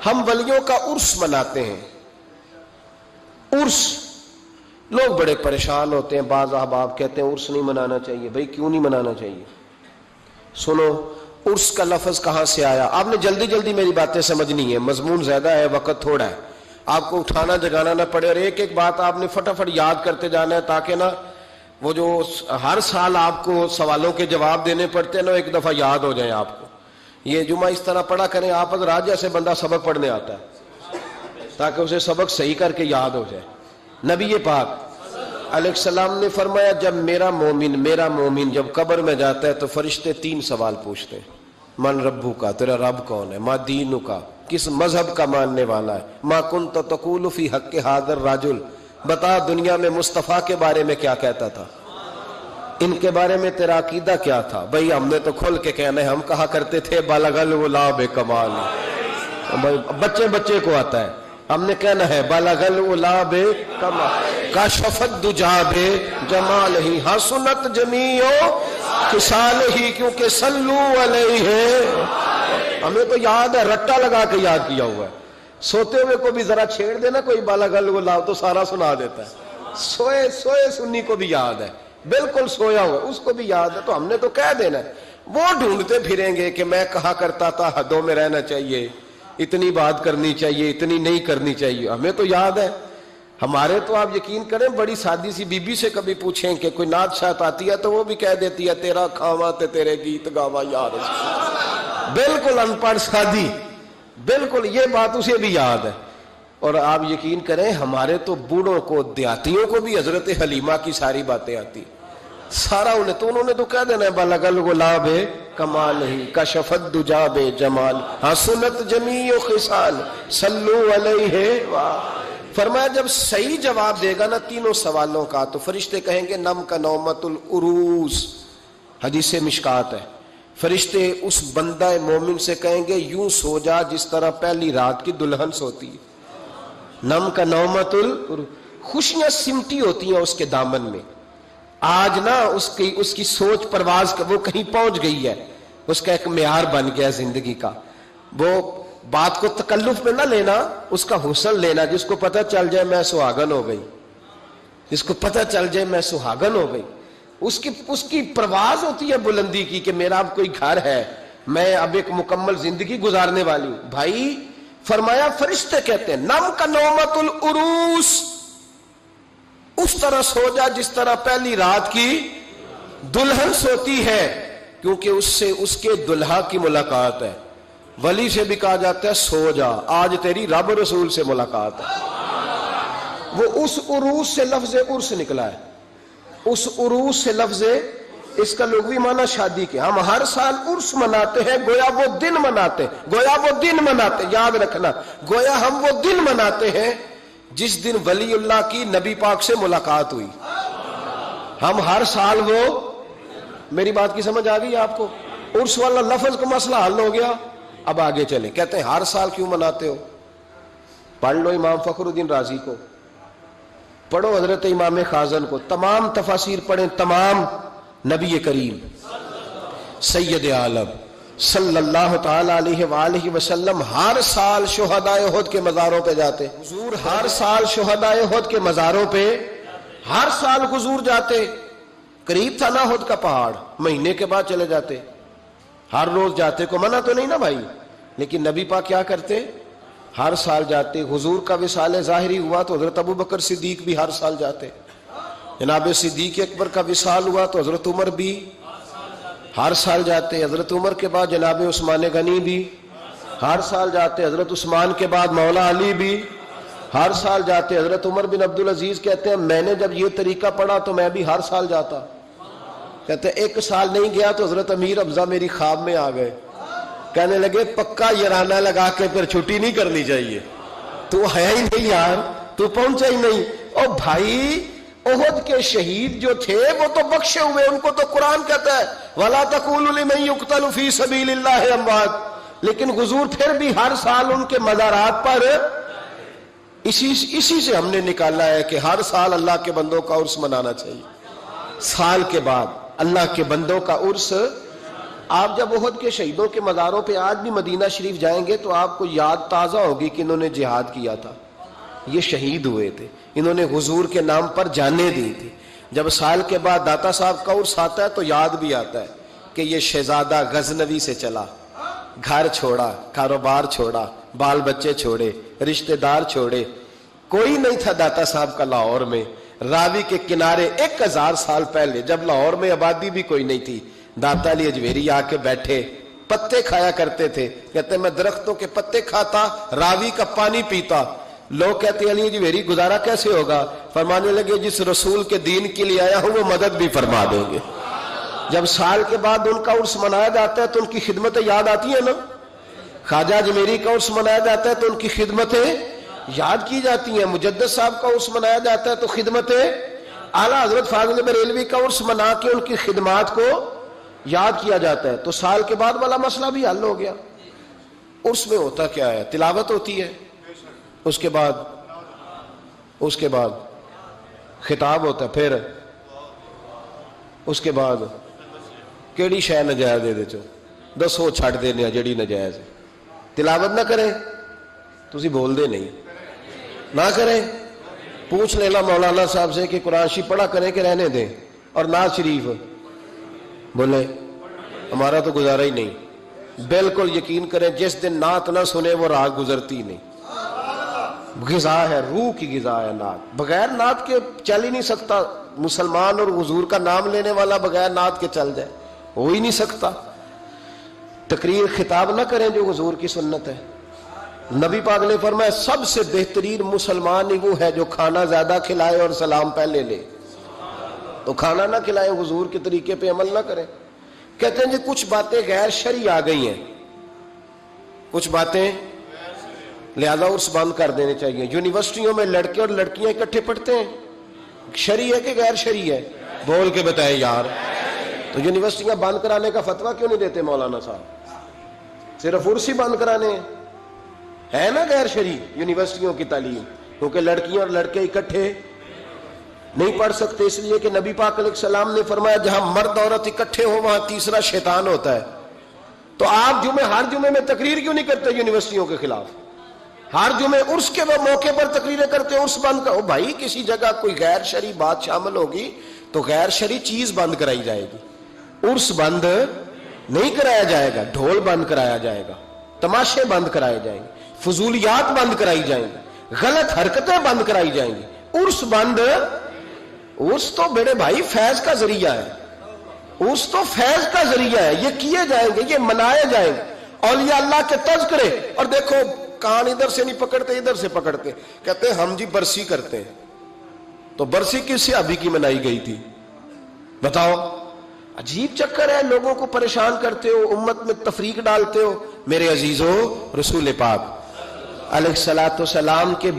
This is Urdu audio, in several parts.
ہم ولیوں کا عرس مناتے ہیں. عرس لوگ بڑے پریشان ہوتے ہیں. بعض احباب کہتے ہیں عرس نہیں منانا چاہیے. بھائی کیوں نہیں منانا چاہیے؟ سنو، عرس کا لفظ کہاں سے آیا؟ آپ نے جلدی جلدی میری باتیں سمجھنی ہے، مضمون زیادہ ہے، وقت تھوڑا ہے. آپ کو اٹھانا جگانا نہ پڑے، اور ایک ایک بات آپ نے فٹافٹ یاد کرتے جانا ہے، تاکہ نا وہ جو ہر سال آپ کو سوالوں کے جواب دینے پڑتے ہیں نا، ایک دفعہ یاد ہو جائیں آپ کو. یہ جمعہ اس طرح پڑھا کریں آپ حضرات جیسے بندہ سبق پڑھنے آتا ہے، تاکہ اسے سبق صحیح کر کے یاد ہو جائے. نبی پاک علیہ السلام نے فرمایا جب میرا مومن جب قبر میں جاتا ہے تو فرشتے 3 سوال پوچھتے ہیں. من ربو کا، تیرا رب کون ہے؟ ما دینو کا، کس مذہب کا ماننے والا ہے؟ ما کنت تقول فی حق ھذا الرجل، بتا دنیا میں مصطفیٰ کے بارے میں کیا کہتا تھا، ان کے بارے میں تیرا عقیدہ کیا تھا؟ بھئی ہم نے تو کھل کے کہنا ہے، ہم کہا کرتے تھے بالغ العلا بکمال. بچے کو آتا ہے، ہم نے کہنا ہے بالغ العلا بکمال، کاشف الدجی بجمال ہی، حسنت جمیع خصال ہی، کیونکہ صلو علیہ. ہمیں تو یاد ہے، رٹا لگا کے یاد کیا ہوا ہے. سوتے ہوئے کو بھی ذرا چھیڑ دینا کوئی بالغ العلا تو سارا سنا دیتا ہے. سوئے سنی کو بھی یاد ہے، بالکل سویا ہوا اس کو بھی یاد ہے. تو ہم نے تو کہہ دینا ہے. وہ ڈھونڈتے پھریں گے کہ میں کہا کرتا تھا حدوں میں رہنا چاہیے، اتنی بات کرنی چاہیے، اتنی نہیں کرنی چاہیے. ہمیں تو یاد ہے. ہمارے تو آپ یقین کریں بڑی سادی سی بی بی سے کبھی پوچھیں کہ کوئی نعت شاعت آتی ہے تو وہ بھی کہہ دیتی ہے تیرا کھاوا تے تیرے گیت گاوا یار. بالکل ان پڑھ سادی، بالکل یہ بات اسے بھی یاد ہے. اور آپ یقین کریں ہمارے تو بوڑھوں کو، دیہاتیوں کو بھی حضرت حلیمہ کی ساری باتیں آتی، سارا انہوں نے تو کہہ دینا ہے بالغ العلا بکمال ہی، کشف الدجی بجمال، حسنت جمیع خصال صلو علیہ. فرمایا جب صحیح جواب دے گا نا 3 سوالوں کا تو فرشتے کہیں گے نم کا نومت العروس. حدیث مشکات ہے. فرشتے اس بندہ مومن سے کہیں گے یوں سو جا جس طرح پہلی رات کی دلہن سوتی ہے. نم کا نومت العروس، خوشیاں سمٹی ہوتی ہیں اس کے دامن میں. آج نا اس کی سوچ پرواز وہ کہیں پہنچ گئی ہے، اس کا ایک معیار بن گیا زندگی کا. وہ بات کو تکلف میں نہ لینا، اس کا حسن لینا. جس کو پتہ چل جائے میں سہاگن ہو گئی، جس کو پتہ چل جائے میں سہاگن ہو گئی، اس کی پرواز ہوتی ہے بلندی کی کہ میرا اب کوئی گھر ہے، میں اب ایک مکمل زندگی گزارنے والی ہوں. بھائی فرمایا فرشتے کہتے ہیں نم کا نومت العروس، اس طرح سو جا جس طرح پہلی رات کی دلہن سوتی ہے، کیونکہ اس سے اس کے دلہا کی ملاقات ہے. ولی سے بھی کہا جاتا ہے سو جا آج تیری رب رسول سے ملاقات ہے. وہ اس عروس سے لفظ عرس نکلا ہے. اس عروس سے لفظ، اس کا لغوی معنی شادی کے. ہم ہر سال عرس مناتے ہیں، گویا وہ دن مناتے، یاد رکھنا، گویا ہم وہ دن مناتے ہیں جس دن ولی اللہ کی نبی پاک سے ملاقات ہوئی. ہم ہر سال وہ، میری بات کی سمجھ آ گئی آپ کو؟ عرس والا لفظ کا مسئلہ حل ہو گیا. اب آگے چلیں. کہتے ہیں ہر سال کیوں مناتے ہو؟ پڑھ لو امام فخر الدین رازی کو، پڑھو حضرت امام خازن کو، تمام تفاسیر پڑھیں، تمام. نبی کریم سید عالم صلی اللہ تعالی علیہ وآلہ وسلم ہر سال شہدائے احد کے مزاروں پہ جاتے. حضور ہر سال شہدائے احد کے مزاروں پہ ہر سال حضور جاتے. قریب تھا نا احد کا پہاڑ، مہینے کے بعد چلے جاتے. ہر روز جاتے کو منع تو نہیں نا بھائی، لیکن نبی پاک کیا کرتے؟ ہر سال جاتے. حضور کا وصال ظاہری ہوا تو حضرت ابو بکر صدیق بھی ہر سال جاتے. جناب صدیق اکبر کا وصال ہوا تو حضرت عمر بھی ہر سال جاتے. حضرت عمر کے بعد جناب عثمان غنی بھی ہر سال جاتے. حضرت عثمان کے بعد مولا علی بھی ہر سال جاتے. حضرت عمر بن عبدالعزیز کہتے ہیں میں نے جب یہ طریقہ پڑھا تو میں بھی ہر سال جاتا. کہتے ہیں 1 سال نہیں گیا تو حضرت امیر حمزہ میری خواب میں آ گئے، کہنے لگے پکا یارانہ لگا کے پھر چھٹی نہیں کرنی چاہیے. تو ہے ہی نہیں یار، تو پہنچا ہی نہیں. او بھائی احد کے شہید جو تھے وہ تو بخشے ہوئے، ان کو تو قرآن کہتا ہے وَلَا تَقُولُوا لِمَن يُقْتَلُ فِي سَبِيلِ اللَّهِ أَمْوَاتٌ. لیکن حضور پھر بھی ہر سال ان کے مزارات پر، اسی سے ہم نے نکالا ہے کہ ہر سال اللہ کے بندوں کا عرس منانا چاہیے. سال کے بعد اللہ کے بندوں کا عرس آپ جب احد کے شہیدوں کے مزاروں پہ آج بھی مدینہ شریف جائیں گے تو آپ کو یاد تازہ ہوگی کہ انہوں نے جہاد کیا تھا، یہ شہید ہوئے تھے، انہوں نے حضور کے نام پر جانیں دی تھی۔ جب سال کے بعد داتا صاحب کا عرس آتا ہے تو یاد بھی آتا ہے کہ یہ شہزادہ غزنوی سے چلا، گھر چھوڑا، کاروبار چھوڑا، بال بچے چھوڑے، رشتہ دار چھوڑے، کوئی نہیں تھا داتا صاحب کا لاہور میں، راوی کے کنارے 1000 سال پہلے جب لاہور میں آبادی بھی کوئی نہیں تھی، داتا علی اجمیری آ کے بیٹھے، پتے کھایا کرتے تھے، کہتے میں درختوں کے پتے کھاتا، راوی کا پانی پیتا۔ لوگ کہتے ہیں علی اجمیری گزارا کیسے ہوگا؟ فرمانے لگے جس رسول کے دین کے لیے آیا ہوں وہ مدد بھی فرما دیں گے۔ جب سال کے بعد ان کا عرس منایا جاتا ہے تو ان کی خدمتیں یاد آتی ہیں نا، خواجہ اجمیری کا عرس منایا جاتا ہے تو ان کی خدمتیں یاد کی جاتی ہیں، مجدد صاحب کا عرس منایا جاتا ہے تو خدمتیں، اعلیٰ حضرت فاضل بریلوی کا عرس منا کے ان کی خدمات کو یاد کیا جاتا ہے، تو سال کے بعد والا مسئلہ بھی حل ہو گیا۔ عرس میں ہوتا کیا ہے؟ تلاوت ہوتی ہے، اس کے بعد خطاب ہوتا ہے، پھر اس کے بعد کیڑی شے نجائز دے چو دسو چھڑ دینے جڑی نجائز ہے، تلاوت نہ کریں تسی بول دے نہیں، نہ کریں، پوچھ لینا مولانا صاحب سے کہ قرآن شریف پڑھا کریں کہ رہنے دیں، اور نعت شریف بولے ہمارا تو گزارا ہی نہیں۔ بالکل یقین کریں جس دن نعت نہ سنے وہ رات گزرتی نہیں، غذا ہے، روح کی غذا ہے نعت، بغیر نعت کے چل ہی نہیں سکتا، مسلمان اور حضور کا نام لینے والا بغیر نعت کے چل جائے ہو ہی نہیں سکتا۔ تقریر خطاب نہ کریں جو حضور کی سنت ہے، نبی پاک نے فرمایا سب سے بہترین مسلمان ہی وہ ہے جو کھانا زیادہ کھلائے اور سلام پہلے لے، تو کھانا نہ کھلائیں، حضور کے طریقے پہ عمل نہ کریں۔ کہتے ہیں جی کچھ باتیں غیر شرعی آ گئی ہیں، کچھ باتیں لہذا عرس بند کر دینے چاہیے۔ یونیورسٹیوں میں لڑکے اور لڑکیاں اکٹھے پڑھتے ہیں، شرعی ہے کہ غیر شرعی ہے؟ بول کے بتائے یار۔ تو یونیورسٹیاں بند کرانے کا فتویٰ کیوں نہیں دیتے مولانا صاحب؟ صرف عرس ہی بند کرانے ہیں، ہے نا غیر شرعی یونیورسٹیوں کی تعلیم، کیونکہ لڑکیاں اور لڑکے اکٹھے نہیں پڑھ سکتے، اس لیے کہ نبی پاک علیہ السلام نے فرمایا جہاں مرد عورت اکٹھے ہو وہاں تیسرا شیطان ہوتا ہے۔ تو آپ ہر جمعے میں تقریر کیوں نہیں کرتے یونیورسٹیوں کے خلاف؟ ہر جمعے عرس کے موقع پر تقریریں کرتے ہیں، عرس بند کرو بھائی، کسی جگہ کوئی غیر شرعی بات شامل ہوگی تو غیر شرعی چیز بند کرائی جائے گی، عرس بند نہیں کرایا جائے گا، ڈھول بند کرایا جائے گا، تماشے بند کرائے جائیں گے، فضولیات بند کرائی جائیں گی، غلط حرکتیں بند کرائی جائیں گی، عرس بند۔ عرس تو بڑے بھائی فیض کا ذریعہ ہے، عرس تو فیض کا ذریعہ ہے، یہ کیے جائیں گے، یہ منائے جائیں گے، اولیاء اللہ کے تذکرے۔ اور دیکھو کان ادھر سے نہیں پکڑتے ادھر سے پکڑتے، کہتے ہیں ہم جی برسی کرتے ہیں، تو برسی کس سے ابھی کی منائی گئی تھی بتاؤ؟ عجیب چکر ہے، لوگوں کو پریشان کرتے ہو، امت میں تفریق ڈالتے ہو۔ میرے عزیزو، رسول پاک علیہ الصلوۃ والسلام کے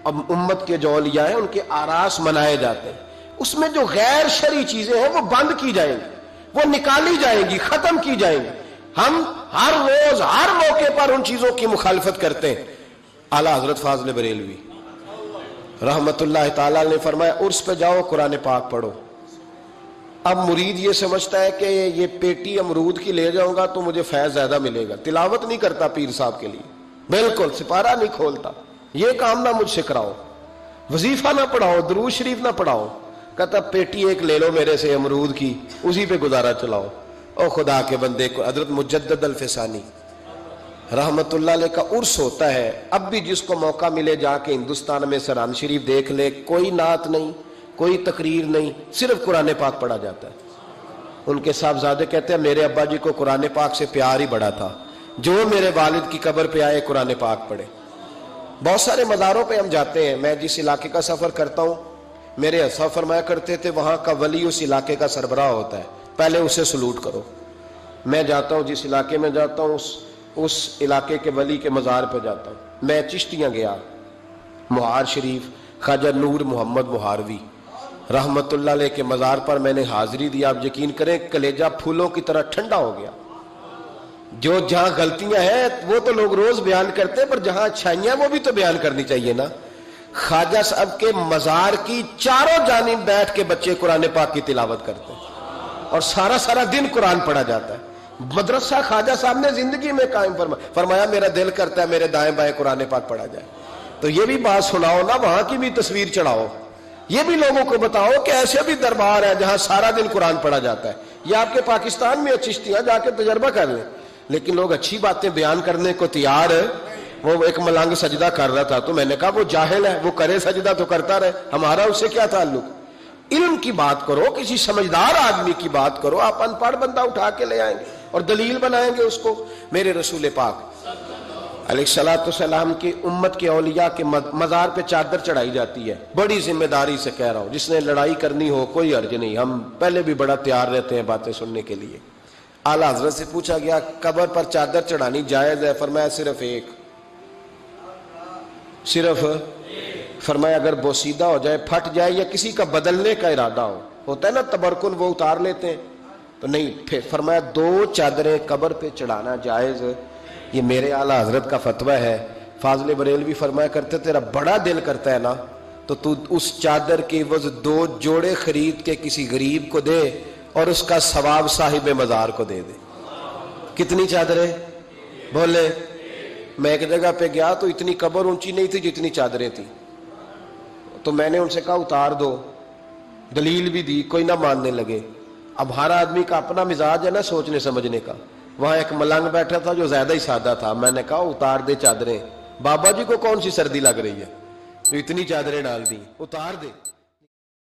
امت کے جو اولیاء ہیں ان کے آراس منائے جاتے ہیں، اس میں جو غیر شرعی چیزیں ہیں وہ بند کی جائیں گی، وہ نکالی جائیں گی، ختم کی جائیں گی۔ ہم ہر روز ہر موقع پر ان چیزوں کی مخالفت کرتے ہیں۔ اعلیٰ حضرت فاضل بریلوی رحمت اللہ تعالی نے فرمایا عرس پہ جاؤ قرآن پاک پڑھو۔ اب مرید یہ سمجھتا ہے کہ یہ پیٹی امرود کی لے جاؤں گا تو مجھے فیض زیادہ ملے گا، تلاوت نہیں کرتا پیر صاحب کے لیے، بالکل سپارہ نہیں کھولتا، یہ کام نہ مجھ سے کراؤ، وظیفہ نہ پڑھاؤ، درود شریف نہ پڑھاؤ، کہتا پیٹی ایک لے لو میرے سے امرود کی، اسی پہ گزارا چلاؤ۔ او خدا کے بندے کو، حضرت مجدد الفسانی رحمت اللہ علیہ کا عرس ہوتا ہے، اب بھی جس کو موقع ملے جا کے ہندوستان میں سران شریف دیکھ لے، کوئی نعت نہیں، کوئی تقریر نہیں، صرف قرآن پاک پڑھا جاتا ہے۔ ان کے صاحبزادے کہتے ہیں میرے ابا جی کو قرآن پاک سے پیار ہی بڑا تھا، جو میرے والد کی قبر پہ آئے قرآن پاک پڑھے۔ بہت سارے مزاروں پہ ہم جاتے ہیں، میں جس علاقے کا سفر کرتا ہوں، میرے اسا فرمایا کرتے تھے وہاں کا ولی اس علاقے کا سربراہ ہوتا ہے، پہلے اسے سلوٹ کرو۔ میں جاتا ہوں جس علاقے میں جاتا ہوں اس علاقے کے ولی کے مزار پہ جاتا ہوں۔ میں چشتیاں گیا، مہار شریف خواجہ نور محمد مہاروی رحمت اللہ علیہ کے مزار پر میں نے حاضری دی، آپ یقین کریں کلیجہ پھولوں کی طرح ٹھنڈا ہو گیا۔ جو جہاں غلطیاں ہیں وہ تو لوگ روز بیان کرتے ہیں، پر جہاں اچھائیاں وہ بھی تو بیان کرنی چاہیے نا۔ خواجہ صاحب کے مزار کی چاروں جانب بیٹھ کے بچے قرآن پاک کی تلاوت کرتے ہیں، اور سارا دن قرآن پڑھا جاتا ہے۔ مدرسہ خواجہ صاحب نے زندگی میں قائم فرمایا میرا دل کرتا ہے میرے دائیں بائیں قرآن پاک پڑھا جائے. تو یہ بھی بات سناؤ نا, وہاں کی بھی تصویر چڑھاؤ, یہ بھی لوگوں کو بتاؤ کہ ایسے بھی دربار ہے جہاں سارا دن قرآن پڑھا جاتا ہے. یہ آپ کے پاکستان میں چشتیاں جا کے تجربہ کر لیں. لیکن لوگ اچھی باتیں بیان کرنے کو تیار ہے. وہ ایک ملنگ سجدہ کر رہا تھا تو میں نے کہا وہ جاہل ہے, وہ کرے سجدہ تو کرتا رہے, ہمارا اس سے کیا تعلق. علم کی بات کرو, کسی سمجھدار آدمی کی بات کرو. آپ ان پڑھ بندہ اٹھا کے لے آئیں گے اور دلیل بنائیں گے اس کو. میرے رسول پاک علیہ الصلوۃ والسلام کی امت کے اولیاء کے مزار پہ چادر چڑھائی جاتی ہے. بڑی ذمہ داری سے کہہ رہا ہوں, جس نے لڑائی کرنی ہو کوئی حرج نہیں, ہم پہلے بھی بڑا تیار رہتے ہیں باتیں سننے کے لیے. اعلیٰ حضرت سے پوچھا گیا قبر پر چادر چڑھانی جائز ہے؟ فرمایا صرف ایک. صرف فرمایا اگر بوسیدہ ہو جائے, پھٹ جائے, یا کسی کا بدلنے کا ارادہ ہو, ہوتا ہے نا تبرکن, وہ اتار لیتے ہیں تو نہیں. پھر فرمایا 2 چادریں قبر پہ چڑھانا جائز. یہ میرے اعلیٰ حضرت کا فتویٰ ہے. فاضل بریلوی فرمایا کرتے تیرا بڑا دل کرتا ہے نا تو تو اس چادر کی عوض 2 جوڑے خرید کے کسی غریب کو دے اور اس کا ثواب صاحب مزار کو دے دے. کتنی چادریں بولے؟ میں ایک جگہ پہ گیا تو اتنی قبر اونچی نہیں تھی جتنی چادریں تھی, تو میں نے ان سے کہا اتار دو, دلیل بھی دی, کوئی نہ ماننے لگے. اب ہر آدمی کا اپنا مزاج ہے نا سوچنے سمجھنے کا. وہاں ایک ملنگ بیٹھا تھا جو زیادہ ہی سادہ تھا, میں نے کہا اتار دے چادریں, بابا جی کو کون سی سردی لگ رہی ہے جو اتنی چادریں ڈال دی, اتار دے.